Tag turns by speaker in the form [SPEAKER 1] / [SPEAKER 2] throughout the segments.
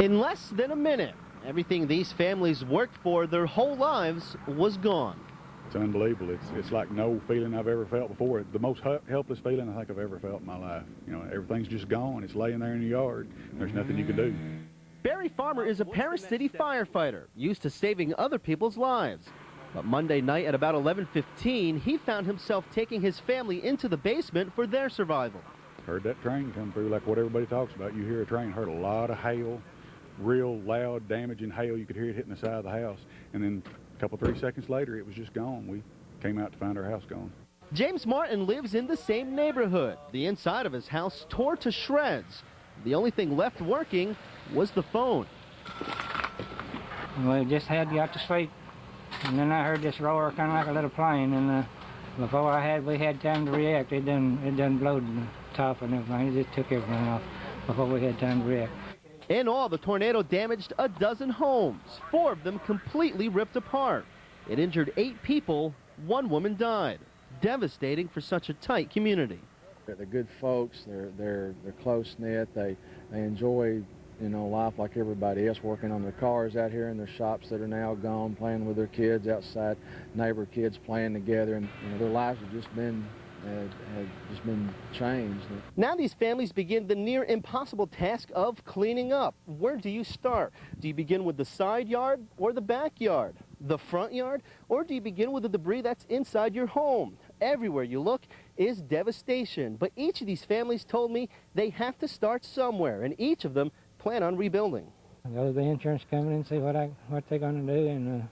[SPEAKER 1] In less than a minute, everything these families worked for their whole lives was gone.
[SPEAKER 2] It's unbelievable. It's like no feeling I've ever felt before. The most helpless feeling I think I've ever felt in my life. You know, everything's just gone. It's laying there in the yard. There's nothing you can do.
[SPEAKER 1] Barry Farmer is a Paris City firefighter, used to saving other people's lives. But Monday night at about 11:15, he found himself taking his family into the basement for their survival.
[SPEAKER 2] Heard that train come through like what everybody talks about. You hear a train, heard a lot of hail, real loud, damaging hail. You could hear it hitting the side of the house. And then a couple, 3 seconds later, it was just gone. We came out to find our house gone.
[SPEAKER 1] James Martin lives in the same neighborhood. The inside of his house tore to shreds. The only thing left working was the phone.
[SPEAKER 3] We just had got to sleep, and then I heard this roar, kind of like a little plane, and before we had time to react, it done blowed the top and everything. It just took everything off before we had time to react.
[SPEAKER 1] In all, the tornado damaged a dozen homes, 4 of them completely ripped apart. It injured 8 people, 1 woman died. Devastating for such a tight community.
[SPEAKER 4] They're good folks. They're close-knit. They enjoy, you know, life like everybody else, working on their cars out here in their shops that are now gone, playing with their kids outside, neighbor kids playing together, and you know, their lives have just been changed.
[SPEAKER 1] Now these families begin the near impossible task of cleaning up. Where do you start? Do you begin with the side yard or the backyard? The front yard? Or do you begin with the debris that's inside your home? Everywhere you look is devastation. But each of these families told me they have to start somewhere, and each of them plan on rebuilding.
[SPEAKER 3] I go to the insurance company and see what they're going to do and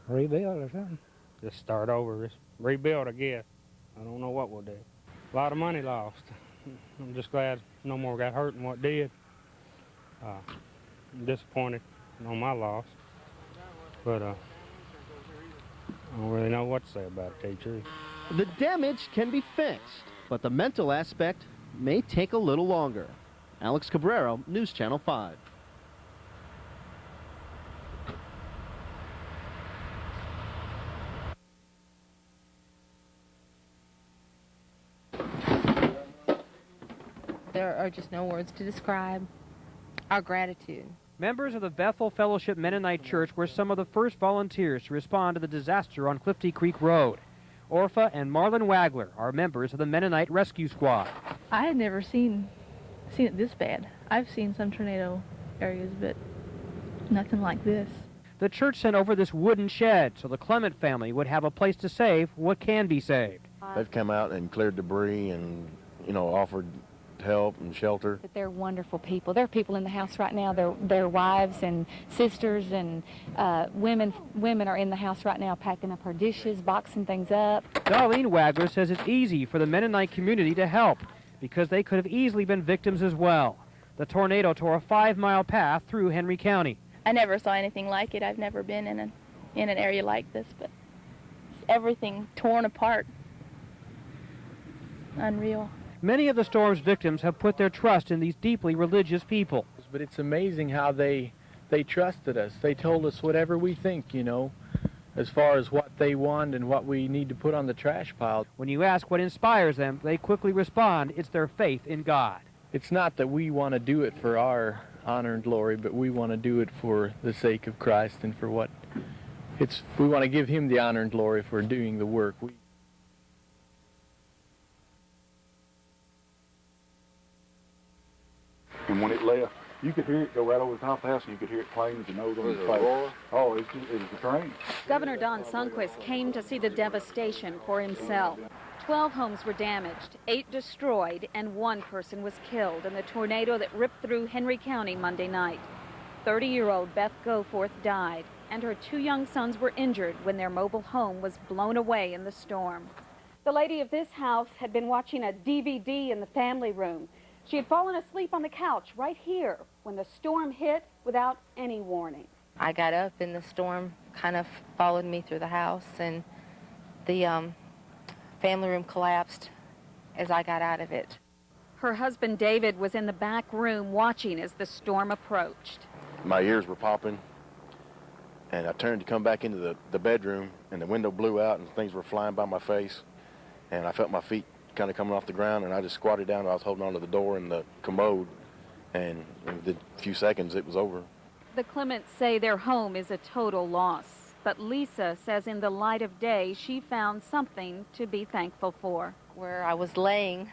[SPEAKER 3] rebuild or something.
[SPEAKER 5] Just start over, just rebuild, I guess. I don't know what we'll do. A lot of money lost. I'm just glad no more got hurt than what did. I'm disappointed on my loss, but I don't really know what to say about it, to tell you the truth.
[SPEAKER 1] The damage can be fixed, but the mental aspect may take a little longer. Alex Cabrero, News Channel 5.
[SPEAKER 6] There are just no words to describe our gratitude.
[SPEAKER 7] Members of the Bethel Fellowship Mennonite Church were some of the first volunteers to respond to the disaster on Clifty Creek Road. Orpha and Marlon Wagler are members of the Mennonite Rescue Squad.
[SPEAKER 8] I had never seen it this bad. I've seen some tornado areas, but nothing like this.
[SPEAKER 7] The church sent over this wooden shed so the Clement family would have a place to save what can be saved.
[SPEAKER 9] They've come out and cleared debris and, you know, offered help and shelter.
[SPEAKER 6] But they're wonderful people. There are people in the house right now. Their wives and sisters and women are in the house right now packing up her dishes, boxing things up.
[SPEAKER 7] Darlene Wagler says it's easy for the Mennonite community to help because they could have easily been victims as well. The tornado tore a 5-mile path through Henry County.
[SPEAKER 8] I never saw anything like it. I've never been in an area like this, but everything torn apart. Unreal.
[SPEAKER 7] Many of the storm's victims have put their trust in these deeply religious people.
[SPEAKER 10] But it's amazing how they trusted us. They told us whatever we think, you know, as far as what they want and what we need to put on the trash pile.
[SPEAKER 7] When you ask what inspires them, they quickly respond, it's their faith in God.
[SPEAKER 10] It's not that we want to do it for our honor and glory, but we want to do it for the sake of Christ and for what we want to give him the honor and glory for doing the work.
[SPEAKER 2] And when it left, you could hear it go right over the top of the house, and you could hear it plain as a nose on the face. Oh, it was the train.
[SPEAKER 11] Governor Don Sundquist came to see the devastation for himself. 12 homes were damaged, 8 destroyed, and 1 person was killed in the tornado that ripped through Henry County Monday night. 30-year-old Beth Goforth died, and her 2 young sons were injured when their mobile home was blown away in the storm.
[SPEAKER 12] The lady of this house had been watching a DVD in the family room. She had fallen asleep on the couch right here when the storm hit without any warning.
[SPEAKER 6] I got up and the storm kind of followed me through the house, and the family room collapsed as I got out of it.
[SPEAKER 11] Her husband David was in the back room watching as the storm approached.
[SPEAKER 9] My ears were popping, and I turned to come back into the bedroom, and the window blew out and things were flying by my face, and I felt my feet kind of coming off the ground, and I just squatted down and I was holding onto the door and the commode, and within a few seconds it was over.
[SPEAKER 11] The Clements say their home is a total loss, but Lisa says in the light of day she found something to be thankful for.
[SPEAKER 13] Where I was laying,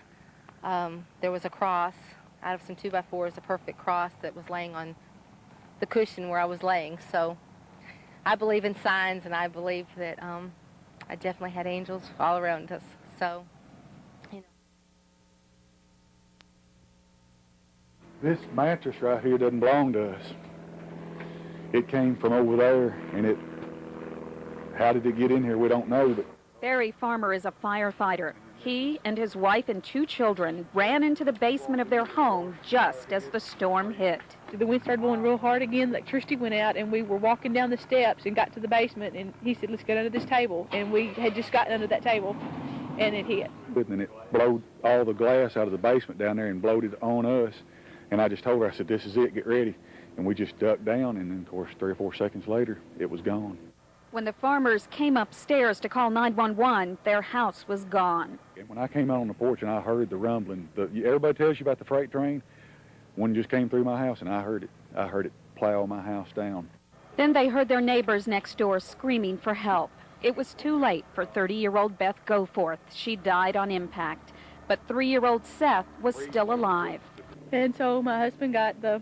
[SPEAKER 13] there was a cross out of some 2x4s, a perfect cross that was laying on the cushion where I was laying. So I believe in signs, and I believe that I definitely had angels all around us. So, you know.
[SPEAKER 2] This mattress right here doesn't belong to us. It came from over there, and how did it get in here? We don't know. But
[SPEAKER 11] Barry Farmer is a firefighter. He and his wife and 2 children ran into the basement of their home just as the storm hit.
[SPEAKER 8] The wind started blowing real hard again, electricity went out, and we were walking down the steps and got to the basement, and he said, let's get under this table. And we had just gotten under that table, and it hit.
[SPEAKER 2] And then it blowed all the glass out of the basement down there and blowed it on us. And I just told her, I said, this is it, get ready. And we just ducked down, and then, of course, 3 or 4 seconds later, it was gone.
[SPEAKER 11] When the Farmers came upstairs to call 911, their house was gone.
[SPEAKER 2] And when I came out on the porch and I heard the rumbling, everybody tells you about the freight train. One just came through my house, and I heard it plow my house down.
[SPEAKER 11] Then they heard their neighbors next door screaming for help. It was too late for 30-year-old Beth Goforth. She died on impact. But 3-year-old Seth was still alive.
[SPEAKER 8] And so my husband got the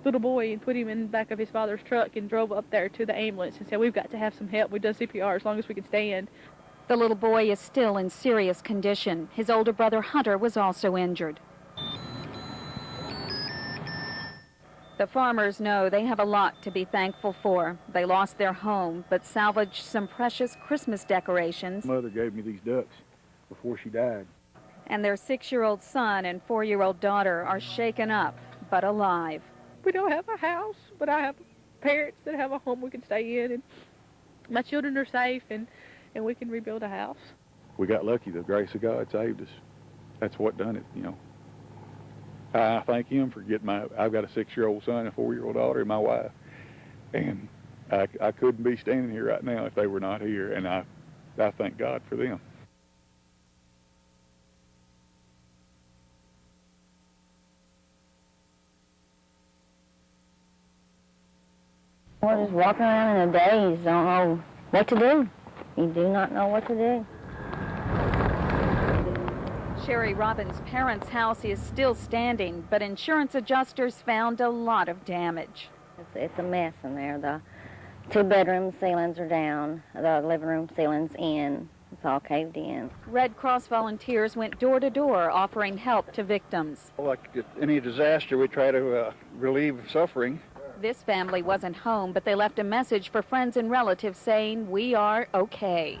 [SPEAKER 8] little boy and put him in the back of his father's truck and drove up there to the ambulance and said, we've got to have some help. We've done CPR as long as we can stand.
[SPEAKER 11] The little boy is still in serious condition. His older brother Hunter was also injured. The Farmers know they have a lot to be thankful for. They lost their home, but salvaged some precious Christmas decorations.
[SPEAKER 2] Mother gave me these ducks before she died.
[SPEAKER 11] And their 6-year-old son and 4-year-old daughter are shaken up, but alive.
[SPEAKER 8] We don't have a house, but I have parents that have a home we can stay in, and my children are safe, and we can rebuild a house.
[SPEAKER 2] We got lucky. The grace of God saved us. That's what done it, you know. I thank him for getting I've got a 6-year-old son, a 4-year-old daughter, and my wife. And I couldn't be standing here right now if they were not here, and I thank God for them.
[SPEAKER 14] We're just walking around in a daze, don't know what to do. You do not know what to do.
[SPEAKER 11] Sherry Robbins' parents' house is still standing, but insurance adjusters found a lot of damage.
[SPEAKER 14] It's a mess in there. The 2-bedroom ceilings are down. The living room ceiling's in. It's all caved in.
[SPEAKER 11] Red Cross volunteers went door to door offering help to victims.
[SPEAKER 15] Like any disaster, we try to relieve suffering.
[SPEAKER 11] This family wasn't home, but they left a message for friends and relatives saying, we are okay.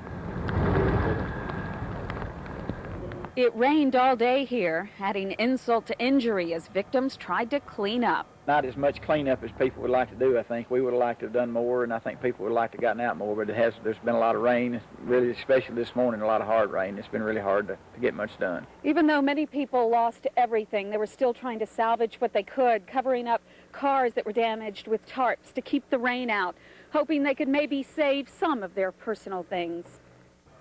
[SPEAKER 11] It rained all day here, adding insult to injury as victims tried to clean up.
[SPEAKER 16] Not as much cleanup as people would like to do, I think. We would have liked to have done more, and I think people would have liked to have gotten out more, but there's been a lot of rain, really, especially this morning, a lot of hard rain. It's been really hard to get much done.
[SPEAKER 12] Even though many people lost everything, they were still trying to salvage what they could, covering up cars that were damaged with tarps to keep the rain out, hoping they could maybe save some of their personal things.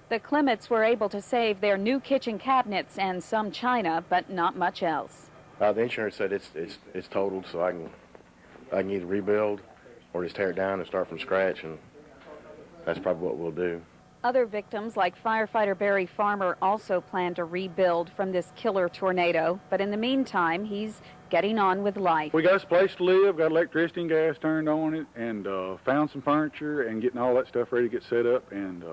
[SPEAKER 11] The Clements were able to save their new kitchen cabinets and some china, but not much else.
[SPEAKER 9] The insurance said it's totaled, so I can either rebuild or just tear it down and start from scratch, and that's probably what we'll do.
[SPEAKER 11] Other victims, like firefighter Barry Farmer, also plan to rebuild from this killer tornado, but in the meantime, he's getting on with life.
[SPEAKER 2] We got us a place to live, got electricity and gas turned on it, and found some furniture and getting all that stuff ready to get set up, and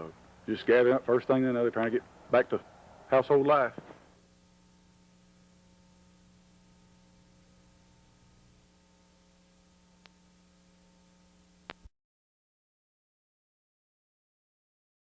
[SPEAKER 2] just gathering up first thing and another, trying to get back to household life.